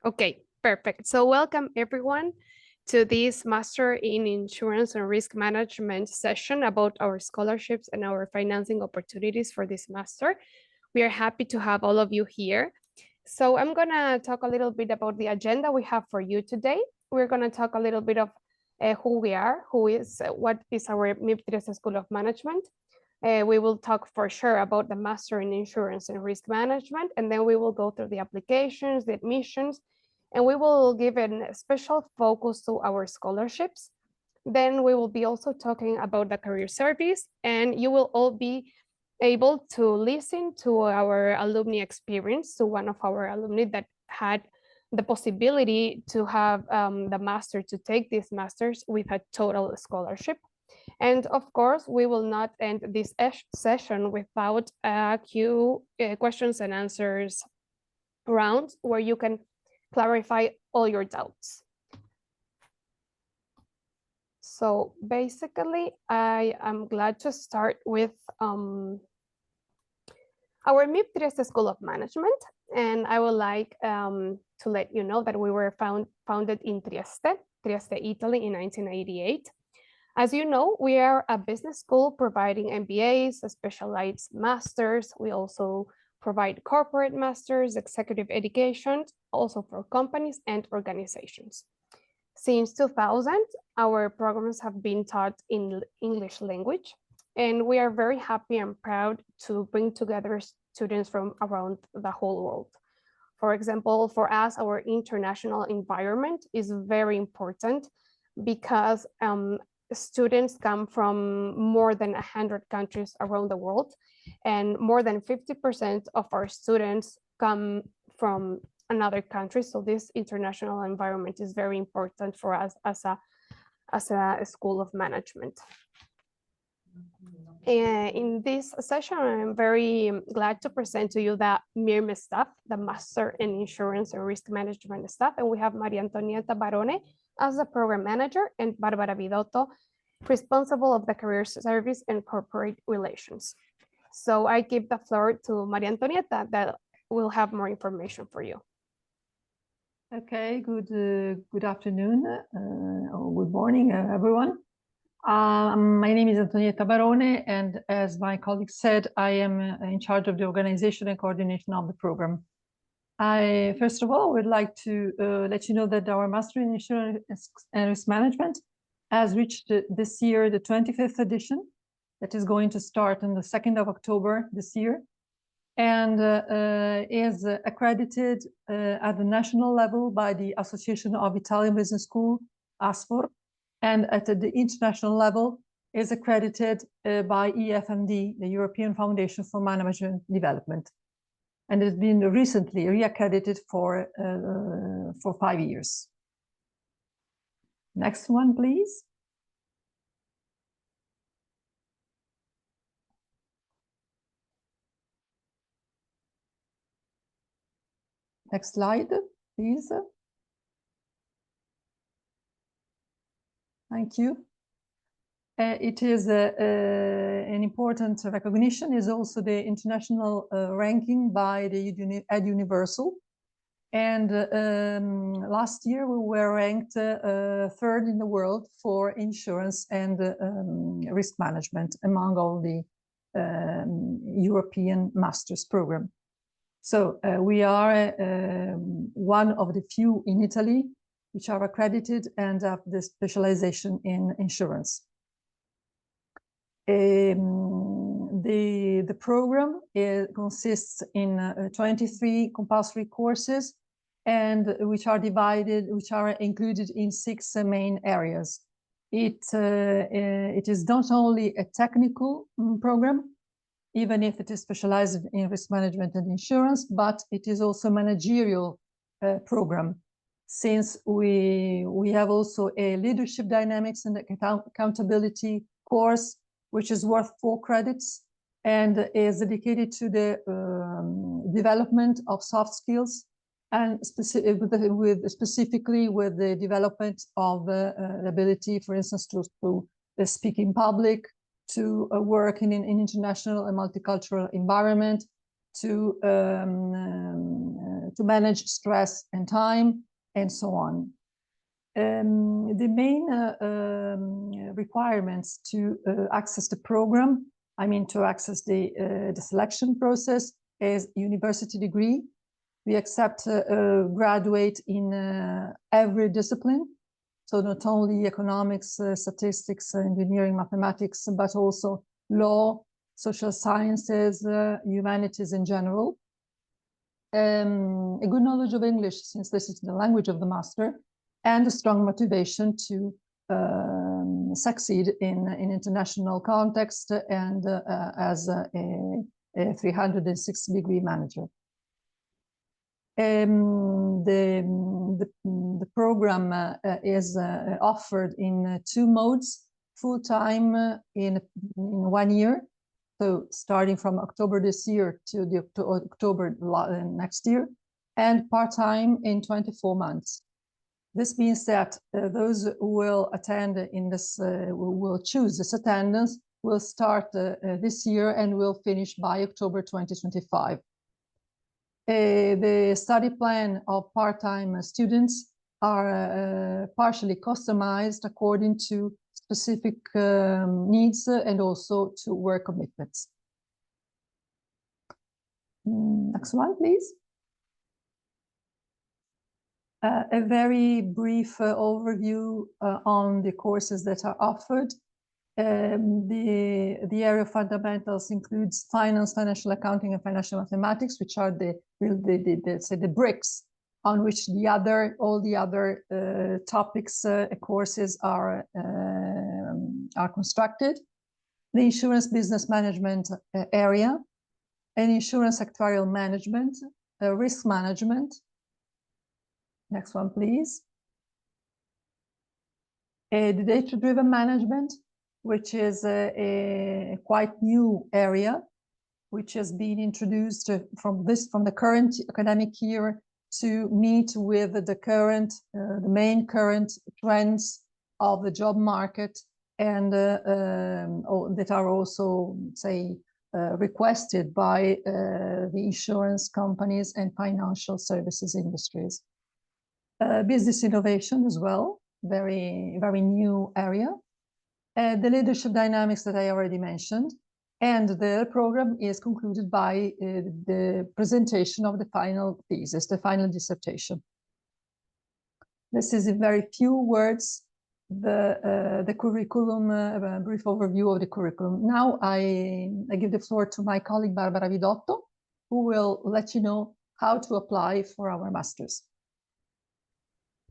Okay, perfect. So welcome everyone to this Master in Insurance and Risk Management session about our scholarships and our financing opportunities for this master. We are happy to have all of you here. So I'm gonna talk a little bit about the agenda we have for you today. We're gonna talk a little bit of who we are, what is our MIP Trieste School of Management. We will talk for sure about the Master in Insurance and Risk Management, and then we will go through the applications, the admissions, and we will give a special focus to our scholarships. Then we will be also talking about the career service, and you will all be able to listen to our alumni experience, to one of our alumni that had the possibility to have the master, to take this masters with a total scholarship. And of course, we will not end this session without a questions and answers round where you can clarify all your doubts. So basically, I am glad to start with our MIP Trieste School of Management. And I would like to let you know that we were founded in Trieste, Italy in 1988. As you know, we are a business school providing MBAs, specialized masters. We also provide corporate masters, executive education, also for companies and organizations. Since 2000, our programs have been taught in English language, and we are very happy and proud to bring together students from around the whole world. For example, for us, our international environment is very important because students come from more than 100 countries around the world, and more than 50% of our students come from another country. So this international environment is very important for us as a school of management. In this session, I'm very glad to present to you the MIRME staff, the Master in Insurance and Risk Management staff, and we have Maria Antonieta Barone as the program manager and Barbara Vidotto, responsible of the career service and corporate relations. So I give the floor to Maria Antonieta that will have more information for you. Okay, good afternoon or good morning, everyone. My name is Antonietta Barone, and as my colleague said, I am in charge of the organization and coordination of the program. I, first of all, would like to let you know that our Master in Insurance and Risk Management has reached this year the 25th edition that is going to start on the 2nd of October this year, and is accredited at the national level by the Association of Italian Business School, ASFOR, and at the international level is accredited by EFMD, the European Foundation for Management Development, and has been recently re-accredited for 5 years. Next one, please. Next slide, please. Thank you. It is an important recognition, is also the international ranking by the Ed Universal. And last year we were ranked third in the world for insurance and risk management among all the European Masters program. So we are one of the few in Italy which are accredited and have the specialization in insurance. The program consists in 23 compulsory courses, and which are included in 6 main areas. It is not only a technical program, even if it is specialized in risk management and insurance, but it is also a managerial program, since we have also a leadership dynamics and accountability course, which is worth 4 credits and is dedicated to the development of soft skills, and specifically with the development of the ability, for instance, to speak in public, to work in an international and multicultural environment, to manage stress and time, and so on. The main requirements to access the program, I mean to access the selection process, is university degree. We accept graduate in every discipline, so not only economics, statistics, engineering, mathematics, but also law, social sciences, humanities in general. A good knowledge of English, since this is the language of the master, and a strong motivation to succeed in international context and as a 360-degree manager. The program is offered in 2 modes: full-time in 1 year, so starting from October this year to the October next year, and part-time in 24 months. This means that those who will attend in this, will choose this attendance, will start this year and will finish by October 2025. The study plan of part-time students are partially customized according to specific needs and also to work commitments. Next one, please. A very brief overview on the courses that are offered. The area of fundamentals includes finance, financial accounting, and financial mathematics, which are the bricks on which all the other topics courses are constructed. The insurance business management area, and insurance actuarial management, risk management. Next one, please. The data-driven management, which is a quite new area, which has been introduced from the current academic year to meet with the main current trends of the job market, and that are also, say, requested by the insurance companies and financial services industries. Business innovation as well, very new area. The leadership dynamics that I already mentioned, and the program is concluded by the presentation of the final thesis, the final dissertation. This is in very few words the curriculum, a brief overview of the curriculum. Now I give the floor to my colleague Barbara Vidotto, who will let you know how to apply for our masters.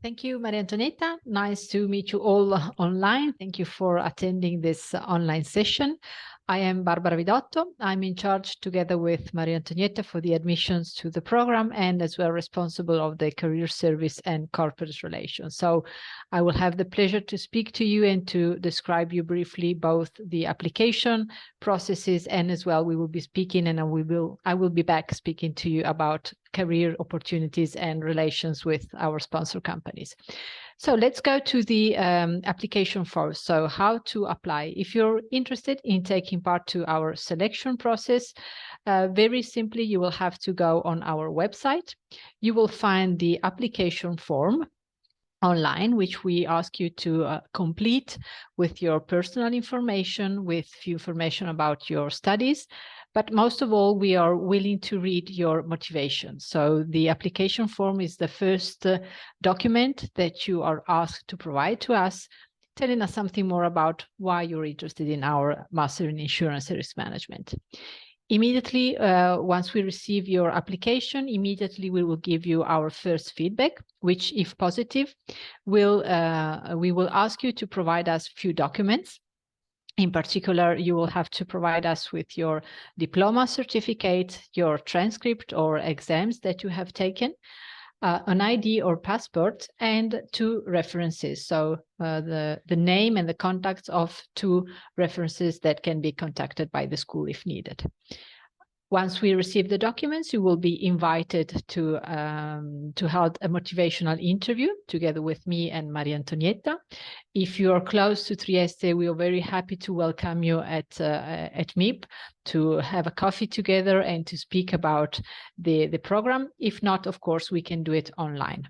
Thank you, Maria Antonietta. Nice to meet you all online. Thank you for attending this online session. I am Barbara Vidotto. I'm in charge, together with Maria Antonietta, for the admissions to the program, and as well responsible of the career service and corporate relations. So I will have the pleasure to speak to you and to describe you briefly both the application processes, and as well we will be speaking, and I will be back speaking to you about career opportunities and relations with our sponsor companies. So let's go to the application first. So how to apply. If you're interested in taking part to our selection process, very simply, you will have to go on our website. You will find the application form online, which we ask you to complete with your personal information, with few information about your studies. But most of all, we are willing to read your motivation. So the application form is the first document that you are asked to provide to us, telling us something more about why you're interested in our Master in Insurance and Risk Management. Immediately, once we receive your application, immediately we will give you our first feedback, which, if positive, we will ask you to provide us a few documents. In particular, you will have to provide us with your diploma certificate, your transcript or exams that you have taken, an ID or passport, and 2 references. So the name and the contacts of 2 references that can be contacted by the school if needed. Once we receive the documents, you will be invited to hold a motivational interview together with me and Maria Antonietta. If you are close to Trieste, we are very happy to welcome you at MIP to have a coffee together and to speak about the program. If not, of course, we can do it online.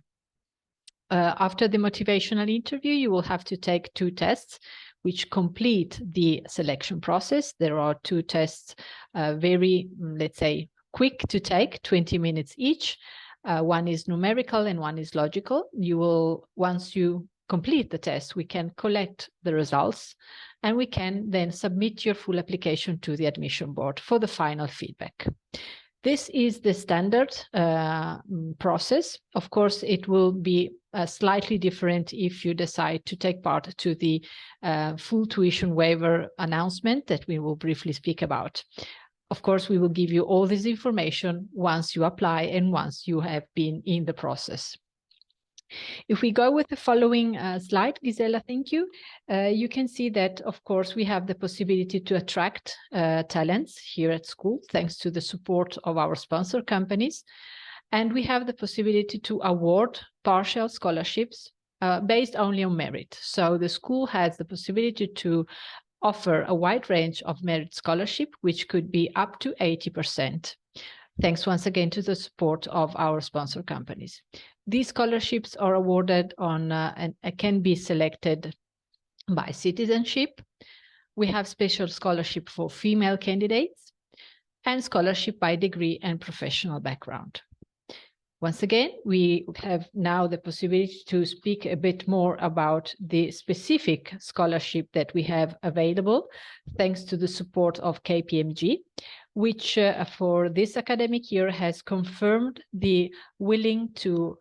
After the motivational interview, you will have to take 2 tests which complete the selection process. There are 2 tests, very, let's say, quick to take, 20 minutes each. One is numerical and one is logical. You will, once you complete the test, we can collect the results and we can then submit your full application to the admission board for the final feedback. This is the standard process. Of course, it will be slightly different if you decide to take part to the full tuition waiver announcement that we will briefly speak about. Of course, we will give you all this information once you apply and once you have been in the process. If we go with the following slide, Gisela, thank you. You can see that, of course, we have the possibility to attract talents here at school, thanks to the support of our sponsor companies. And we have the possibility to award partial scholarships based only on merit. So the school has the possibility to offer a wide range of merit scholarship, which could be up to 80%. Thanks once again to the support of our sponsor companies. These scholarships are awarded on and can be selected by citizenship. We have special scholarship for female candidates and scholarship by degree and professional background. Once again, we have now the possibility to speak a bit more about the specific scholarship that we have available, thanks to the support of KPMG, which for this academic year has confirmed the willing to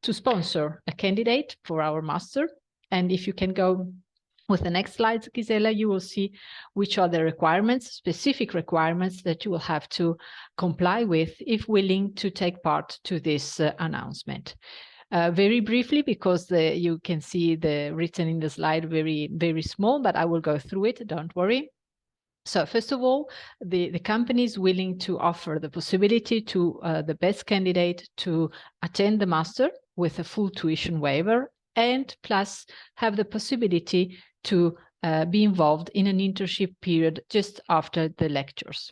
sponsor a candidate for our master. And if you can go with the next slide, Gisela, you will see which are the requirements, specific requirements that you will have to comply with if willing to take part to this announcement. Very briefly, because you can see the written in the slide very, very small, but I will go through it, don't worry. So first of all, the company is willing to offer the possibility to the best candidate to attend the master with a full tuition waiver and plus have the possibility to be involved in an internship period just after the lectures.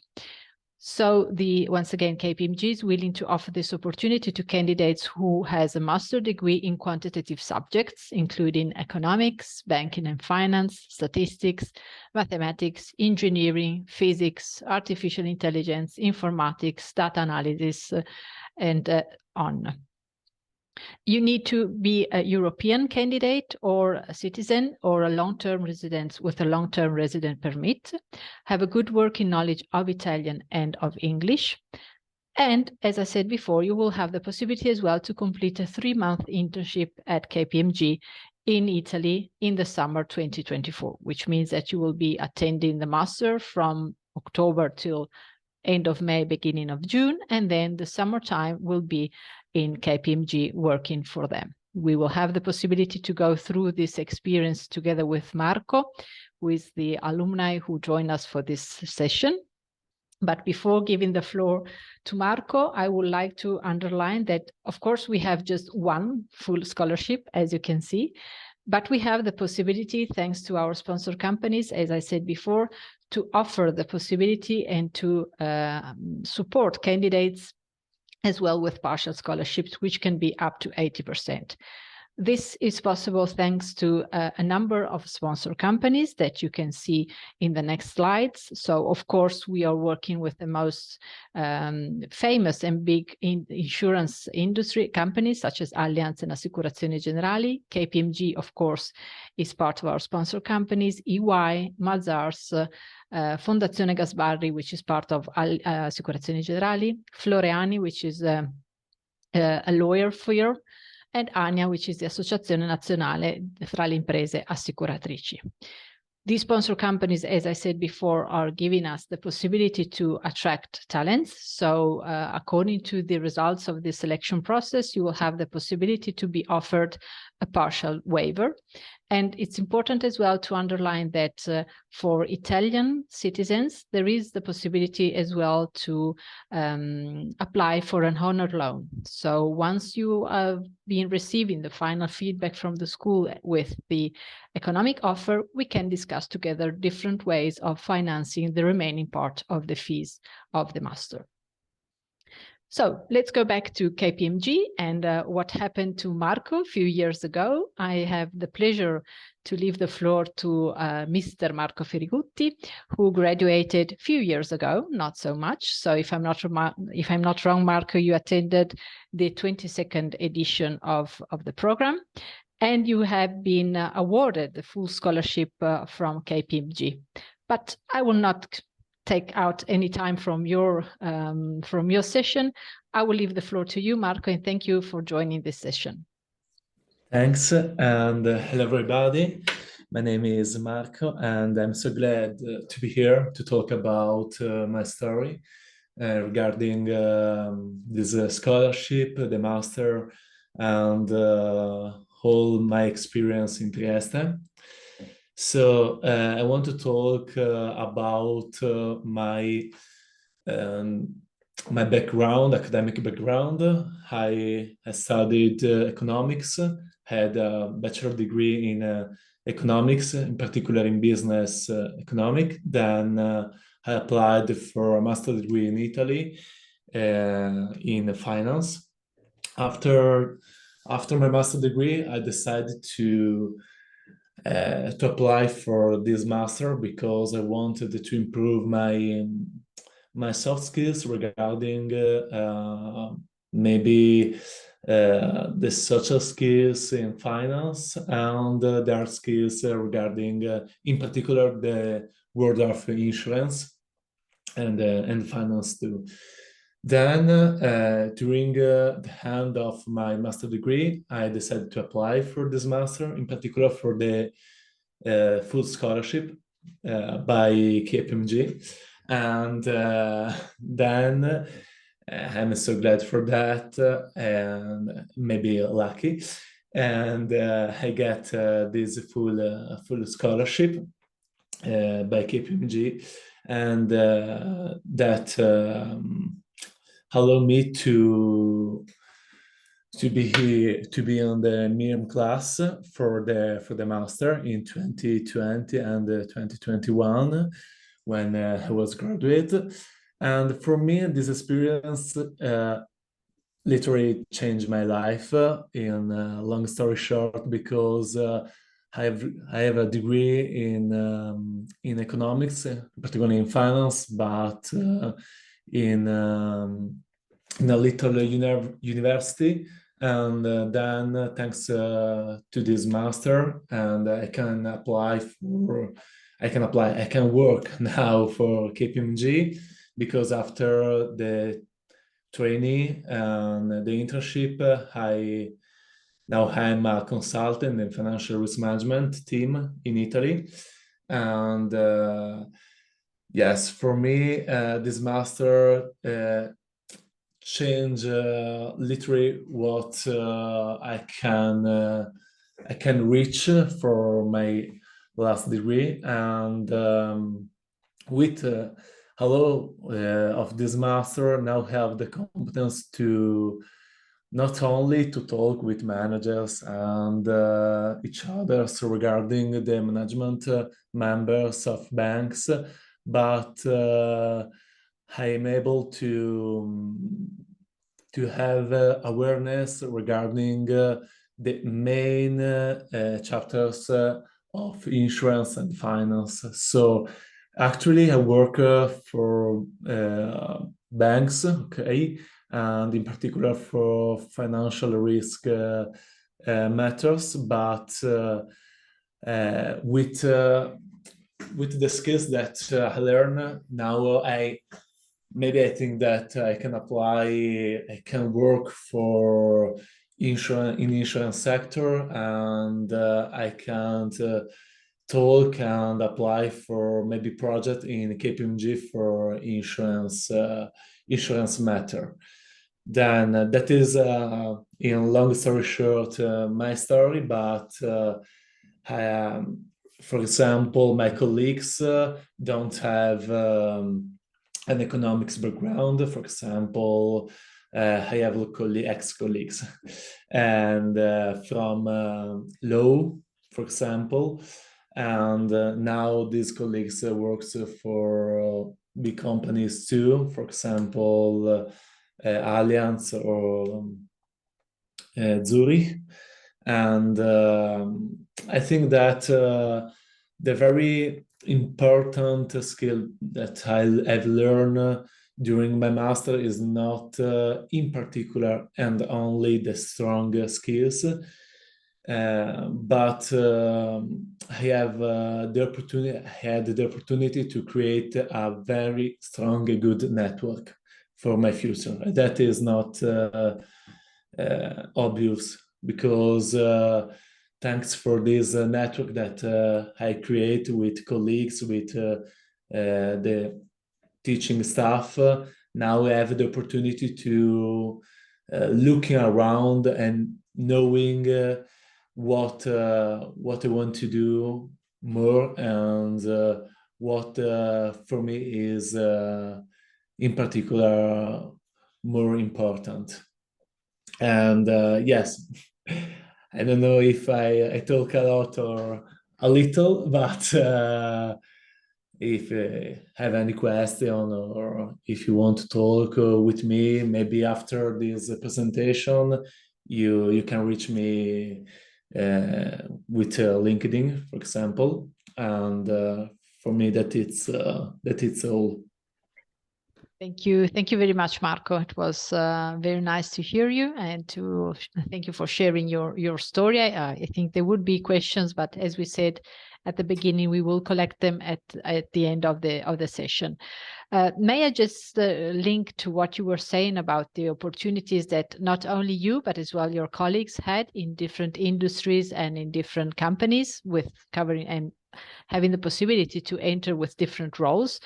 So once again, KPMG is willing to offer this opportunity to candidates who has a master's degree in quantitative subjects, including economics, banking and finance, statistics, mathematics, engineering, physics, artificial intelligence, informatics, data analysis, and on. You need to be a European candidate or a citizen or a long-term resident with a long-term resident permit, have a good working knowledge of Italian and of English. And as I said before, you will have the possibility as well to complete a 3-month internship at KPMG in Italy in the summer 2024, which means that you will be attending the master from October till end of May, beginning of June, and then the summertime will be in KPMG working for them. We will have the possibility to go through this experience together with Marco, who is the alumni who joined us for this session. But before giving the floor to Marco, I would like to underline that, of course, we have just one full scholarship, as you can see, but we have the possibility, thanks to our sponsor companies, as I said before, to offer the possibility and to support candidates as well with partial scholarships, which can be up to 80%. This is possible thanks to a number of sponsor companies that you can see in the next slides. So, of course, we are working with the most famous and big insurance industry companies such as Allianz and Assicurazioni Generali. KPMG, of course, is part of our sponsor companies, EY, Mazars, Fondazione Gasbarri, which is part of Assicurazioni Generali, Floreani, which is a lawyer firm, and ANIA, which is the Associazione Nazionale fra le Imprese Assicuratrici. These sponsor companies, as I said before, are giving us the possibility to attract talents. So according to the results of the selection process, you will have the possibility to be offered a partial waiver. And it's important as well to underline that for Italian citizens, there is the possibility as well to apply for an honor loan. So once you have been receiving the final feedback from the school with the economic offer, we can discuss together different ways of financing the remaining part of the fees of the master. So let's go back to KPMG and what happened to Marco a few years ago. I have the pleasure to leave the floor to Mr. Marco Ferigutti, who graduated a few years ago, not so much. So if I'm not wrong, Marco, you attended the 22nd edition of the program, and you have been awarded the full scholarship from KPMG. But I will not take out any time from your session. I will leave the floor to you, Marco, and thank you for joining this session. Thanks, and hello everybody. My name is Marco, and I'm so glad to be here to talk about my story regarding this scholarship, the master, and all my experience in Trieste. So I want to talk about my background, academic background. I studied economics, had a bachelor degree in economics, in particular in business economic. Then I applied for a master degree in Italy in finance. After my master degree, I decided to apply for this master because I wanted to improve my soft skills regarding maybe the social skills in finance and the hard skills regarding, in particular, the world of insurance and finance too. Then, during the end of my master degree, I decided to apply for this master, in particular for the full scholarship by KPMG. And then I'm so glad for that, and maybe lucky. And I get this full scholarship by KPMG, and that allowed me to be on the minimum class for the master in 2020 and 2021 when I was graduate. And for me, this experience literally changed my life. In long story short, because I have a degree in economics, particularly in finance, but in a little university, and then thanks to this master, and I can work now for KPMG, because after the training and the internship, I'm a consultant in financial risk management team in Italy. And yes, for me, this master change literally what I can reach for my last degree. And with hello of this master, now have the competence to not only to talk with managers and each other regarding the management members of banks, but I am able to have awareness regarding the main chapters of insurance and finance. So actually I work for banks, okay, and in particular for financial risk matters, but with the skills that I learn now, I think that I can work for insurance sector, and I can talk and apply for maybe project in KPMG for insurance matter. Then that is, in long story short, my story, but For example, my colleagues don't have an economics background. For example, I have ex-colleagues and from law, for example, and now these colleagues works for big companies too. For example, Allianz or Zurich. And I think that the very important skill that I have learned during my master is not in particular and only the strong skills, but I had the opportunity to create a very strong, good network for my future. That is not obvious, because thanks for this network that I create with colleagues, with the teaching staff, now I have the opportunity to looking around and knowing what I want to do more, and what for me is in particular more important. And yes, I don't know if I talk a lot or a little, but if you have any question, or if you want to talk with me, maybe after this presentation, you can reach me with LinkedIn, for example. And for me, that it's all. Thank you. Thank you very much, Marco. It was very nice to hear you, and to thank you for sharing your story. I think there would be questions, but as we said at the beginning, we will collect them at the end of the session. May I just link to what you were saying about the opportunities that not only you, but as well your colleagues had in different industries and in different companies, with covering and having the possibility to enter with different roles.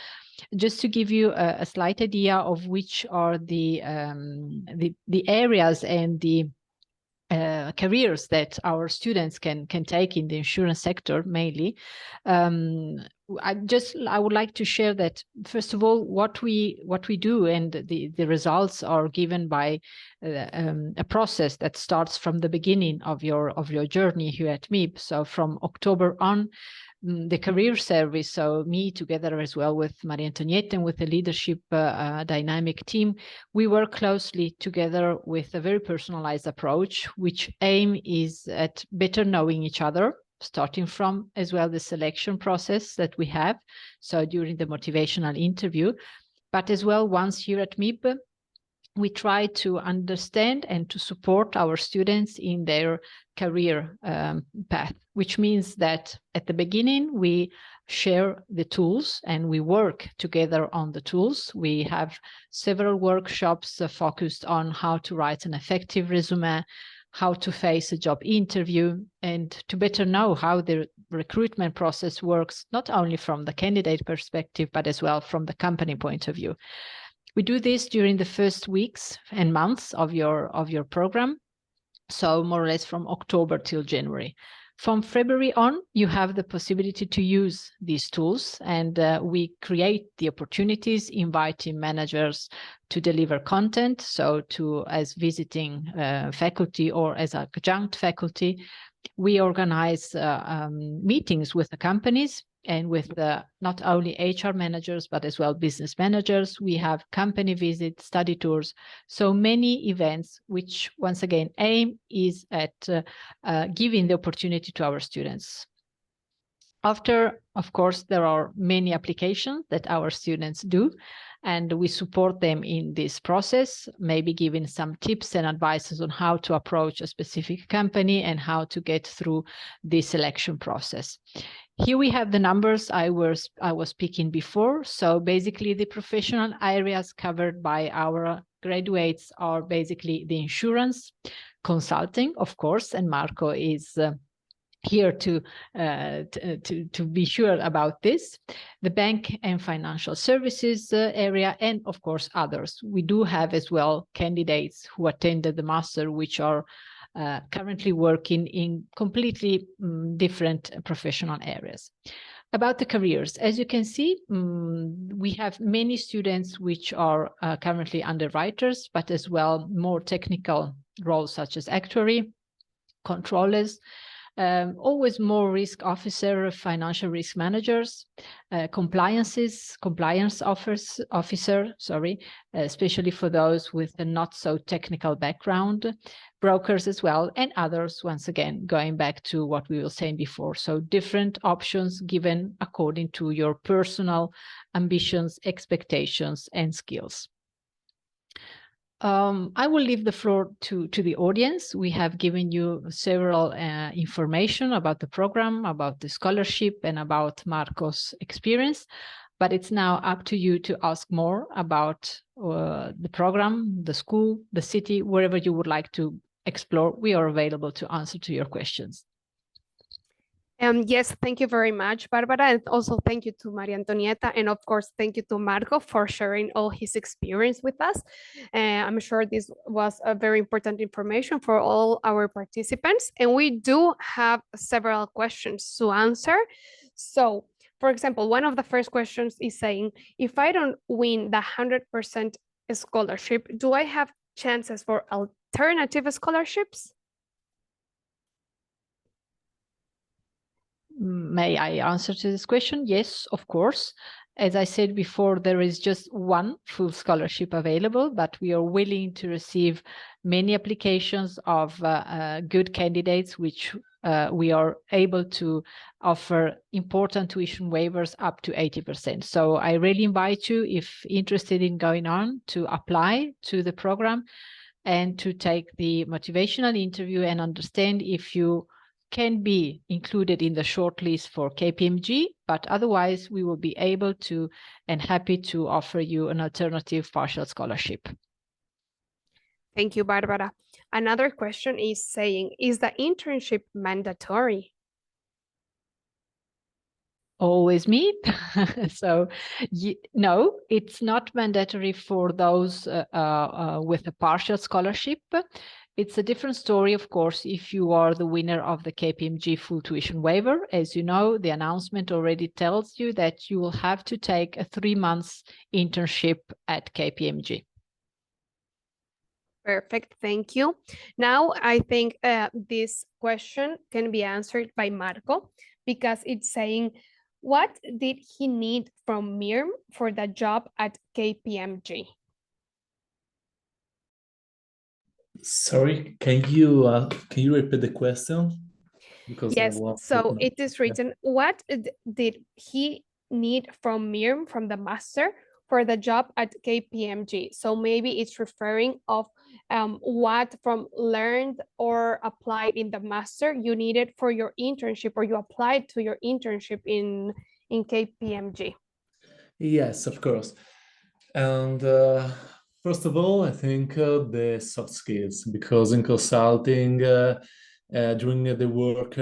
Just to give you a slight idea of which are the areas and the careers that our students can take in the insurance sector mainly. I would like to share that, first of all, what we do, and the results are given by a process that starts from the beginning of your journey here at MIB. So from October on, the career service, so me together as well with Maria Antonietta and with the leadership dynamic team, we work closely together with a very personalized approach, which aim is at better knowing each other, starting from as well the selection process that we have, so during the motivational interview, but as well once here at MIB, we try to understand and to support our students in their career path, which means that at the beginning, we share the tools and we work together on the tools. We have several workshops focused on how to write an effective resume, how to face a job interview, and to better know how the recruitment process works, not only from the candidate perspective, but as well from the company point of view. We do this during the first weeks and months of your program, so more or less from October till January. From February on, you have the possibility to use these tools, and we create the opportunities, inviting managers to deliver content, so as visiting faculty or as adjunct faculty. We organize meetings with the companies and with not only HR managers, but as well business managers. We have company visits, study tours, so many events, which once again aim is at giving the opportunity to our students. After, of course, there are many applications that our students do, and we support them in this process, maybe giving some tips and advices on how to approach a specific company and how to get through the selection process. Here we have the numbers I was speaking before. So basically the professional areas covered by our graduates are basically the insurance, consulting, of course, and Marco is here to be sure about this, the bank and financial services area, and of course others. We do have as well candidates who attended the master, which are currently working in completely different professional areas. About the careers, as you can see, we have many students which are currently underwriters, but as well more technical roles such as actuary, controllers, always more risk officer, financial risk managers, compliance officer, especially for those with a not so technical background, brokers as well, and others, once again, going back to what we were saying before. So different options given according to your personal ambitions, expectations, and skills. I will leave the floor to the audience. We have given you several information about the program, about the scholarship, and about Marco's experience. But it's now up to you to ask more about the program, the school, the city, wherever you would like to explore. We are available to answer to your questions. Yes, thank you very much, Barbara, and also thank you to Maria Antonieta, and of course, thank you to Marco for sharing all his experience with us. I'm sure this was a very important information for all our participants, and we do have several questions to answer. So, for example, one of the first questions is saying, if I don't win the 100% scholarship, do I have chances for alternative scholarships? May I answer to this question? Yes, of course. As I said before, there is just one full scholarship available, but we are willing to receive many applications of good candidates, which we are able to offer important tuition waivers up to 80%. So I really invite you, if interested in going on, to apply to the program and to take the motivational interview and understand if you can be included in the shortlist for KPMG, but otherwise we will be able to and happy to offer you an alternative partial scholarship. Thank you, Barbara. Another question is saying, is the internship mandatory? Always me. So no, it's not mandatory for those with a partial scholarship. It's a different story, of course, if you are the winner of the KPMG full tuition waiver. As you know, the announcement already tells you that you will have to take a 3 months internship at KPMG. Perfect, thank you. Now, I think this question can be answered by Marco, because it's saying, what did he need from MIRM for the job at KPMG? Sorry, can you repeat the question? Because yes, so it is written, what did he need from MIRM, from the master, for the job at KPMG? So maybe it's referring of what from learned or applied in the master you needed for your internship, or you applied to your internship in KPMG. Yes, of course. And first of all, I think the soft skills, because in consulting, during the work,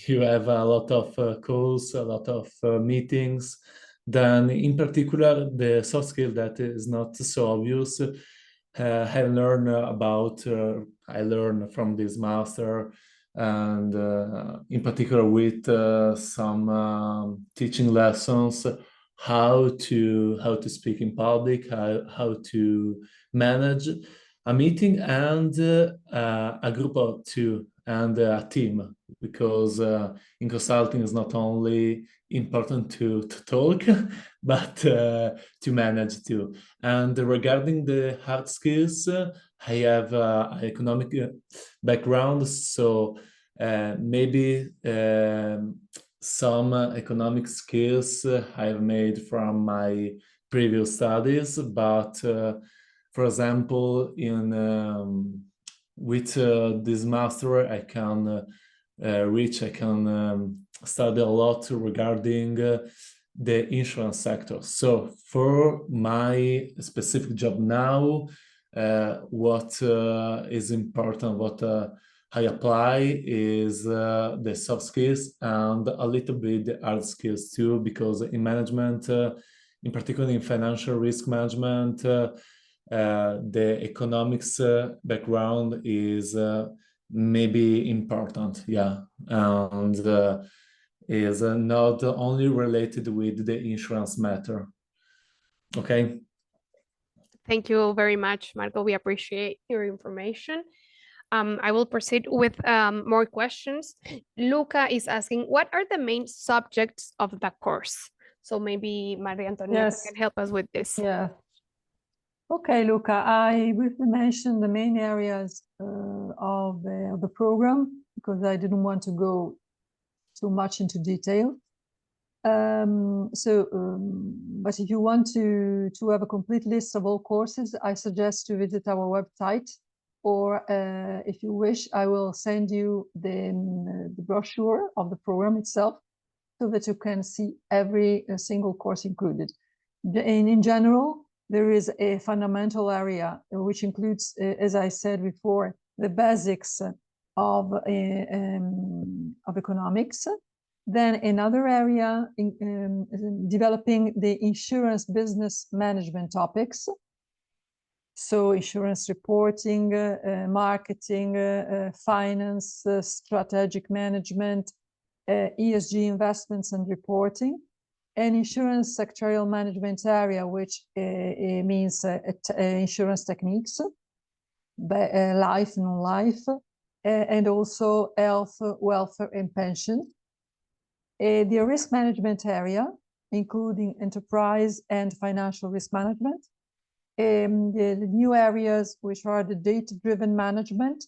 you have a lot of calls, a lot of meetings. Then, in particular, the soft skill that is not so obvious, I learned from this master, and in particular with some teaching lessons, how to speak in public, how to manage a meeting and a group of two and a team, because in consulting it's not only important to talk, but to manage too. And regarding the hard skills, I have an economic background, so maybe some economic skills I've made from my previous studies, but for example, with this master, I can study a lot regarding the insurance sector. So for my specific job now, what is important, what I apply is the soft skills and a little bit the hard skills too, because in management, in particular in financial risk management, the economics background is maybe important, yeah, and is not only related with the insurance matter. Okay. Thank you very much, Marco. We appreciate your information. I will proceed with more questions. Luca is asking, what are the main subjects of the course? So maybe Maria Antonietta Yes. can help us with this. Yeah. Okay, Luca, I briefly mentioned the main areas of the program because I didn't want to go too much into detail. But if you want to have a complete list of all courses, I suggest to visit our website, or if you wish, I will send you the brochure of the program itself so that you can see every single course included. In general, there is a fundamental area which includes, as I said before, the basics of economics. Then another area developing the insurance business management topics. So insurance reporting, marketing, finance, strategic management, ESG investments and reporting, and insurance sectorial management area, which means insurance techniques, life, non-life, and also health, welfare, and pension. The risk management area, including enterprise and financial risk management. The new areas, which are the data-driven management,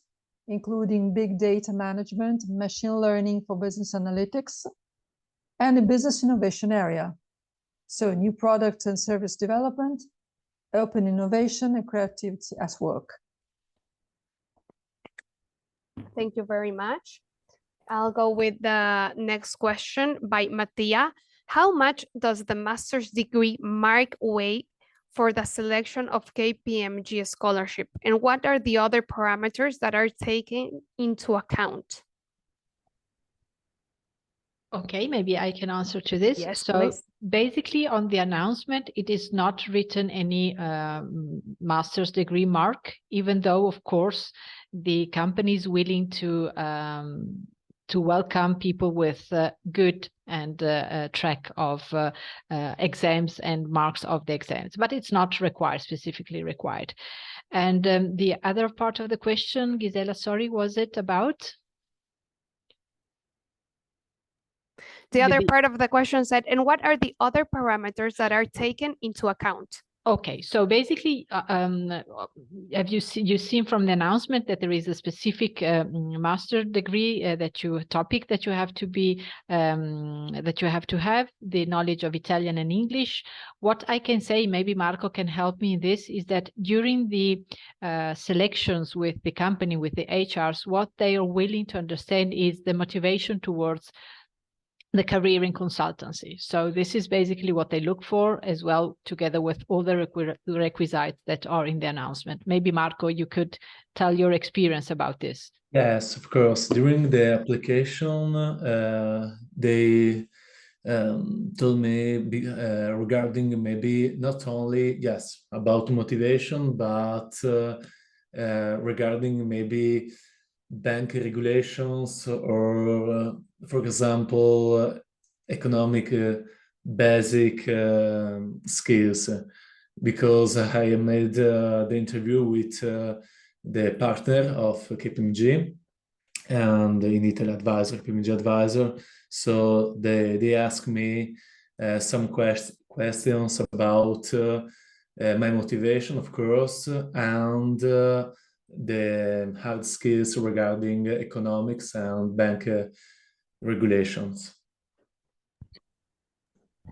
including big data management, machine learning for business analytics, and the business innovation area. So new product and service development, open innovation, and creativity at work. Thank you very much. I'll go with the next question by Mattia. How much does the master's degree mark weight for the selection of KPMG scholarship? And what are the other parameters that are taken into account? Okay, maybe I can answer to this. Yes, so please. Basically on the announcement, it is not written any master's degree mark, even though, of course, the company is willing to welcome people with good and track of exams and marks of the exams, but it's not required, specifically required. And the other part of the question, Gisela, sorry, was it about? The other part of the question said, and what are the other parameters that are taken into account? Okay, so basically, have you seen from the announcement that there is a specific master degree topic that you have to be that you have to have the knowledge of Italian and English. What I can say, maybe Marco can help me in this, is that during the selections with the company, with the HRs, what they are willing to understand is the motivation towards the career in consultancy. So this is basically what they look for as well, together with all the requisites that are in the announcement. Maybe Marco, you could tell your experience about this. Yes, of course. During the application, they told me regarding maybe not only, yes, about motivation, but regarding maybe bank regulations or, for example, economic basic skills. Because I made the interview with the partner of KPMG and in Italy advisor, KPMG advisor. So they asked me some questions about my motivation, of course, and the hard skills regarding economics and bank regulations.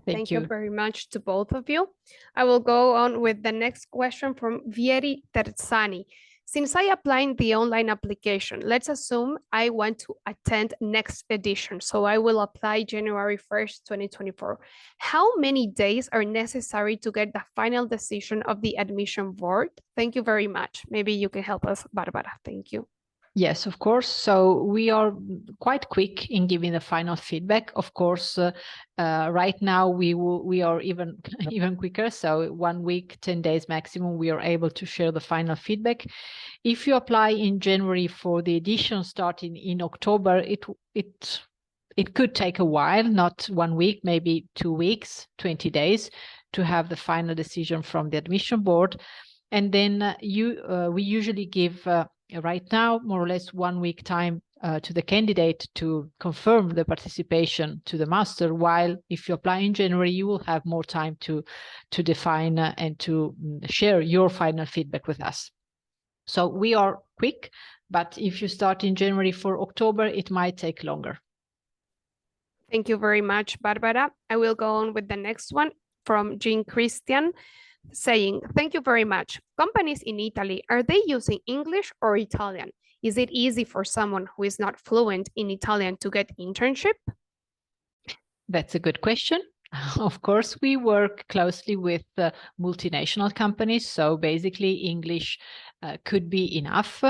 Thank you very much to both of you. I will go on with the next question from Vieri Terzani. Since I applied the online application, let's assume I want to attend next edition. So I will apply January 1st, 2024. How many days are necessary to get the final decision of the admission board? Thank you very much. Maybe you can help us, Barbara. Thank you. Yes, of course. So we are quite quick in giving the final feedback. Of course, right now we are even quicker. So 1 week, 10 days maximum, we are able to share the final feedback. If you apply in January for the edition starting in October, it could take a while, not 1 week, maybe 2 weeks, 20 days to have the final decision from the admission board. And then we usually give right now more or less 1 week time to the candidate to confirm the participation to the master, while if you apply in January, you will have more time to define and to share your final feedback with us. So we are quick, but if you start in January for October, it might take longer. Thank you very much, Barbara. I will go on with the next one from Jean Christian, saying, thank you very much. Companies in Italy, are they using English or Italian? Is it easy for someone who is not fluent in Italian to get internship? That's a good question. Of course, we work closely with multinational companies, so basically English could be enough,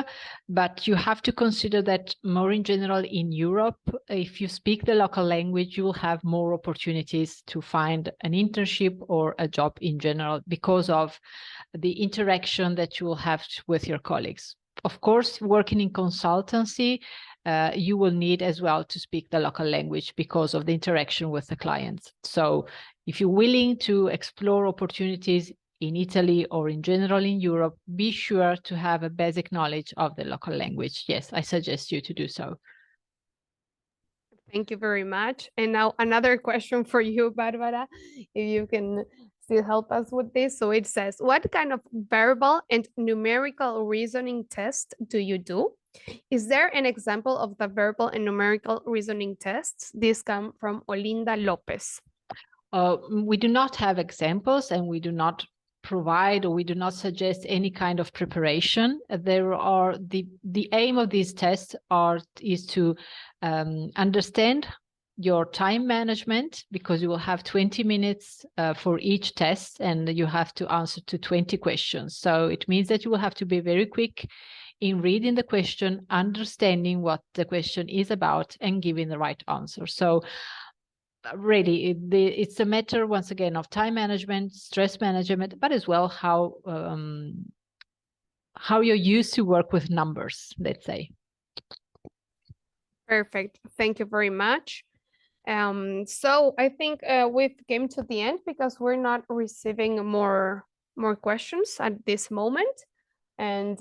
but you have to consider that more in general in Europe, if you speak the local language, you will have more opportunities to find an internship or a job in general because of the interaction that you will have with your colleagues. Of course, working in consultancy, you will need as well to speak the local language because of the interaction with the clients. So if you're willing to explore opportunities in Italy or in general in Europe, be sure to have a basic knowledge of the local language. Yes, I suggest you to do so. Thank you very much. And now another question for you, Barbara, if you can still help us with this. So it says, what kind of verbal and numerical reasoning test do you do? Is there an example of the verbal and numerical reasoning tests? This come from Olinda Lopez. We do not have examples, and we do not provide, or we do not suggest any kind of preparation. There are the aim of these tests is to understand your time management, because you will have 20 minutes for each test, and you have to answer to 20 questions. So it means that you will have to be very quick in reading the question, understanding what the question is about, and giving the right answer. So really, it's a matter, once again, of time management, stress management, but as well how you're used to work with numbers, let's say. Perfect. Thank you very much. So I think we've came to the end because we're not receiving more questions at this moment. And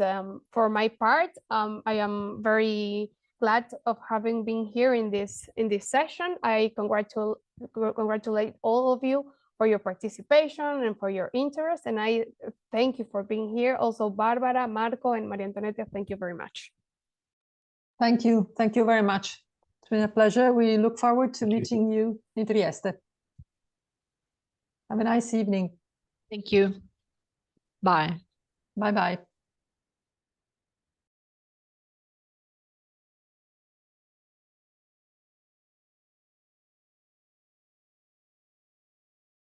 for my part, I am very glad of having been here in this session. I congratulate all of you for your participation and for your interest. And I thank you for being here. Also, Barbara, Marco, and Maria Antonietta, thank you very much. Thank you. Thank you very much. It's been a pleasure. We look forward to meeting you in Trieste. Have a nice evening. Thank you. Bye. Bye-bye.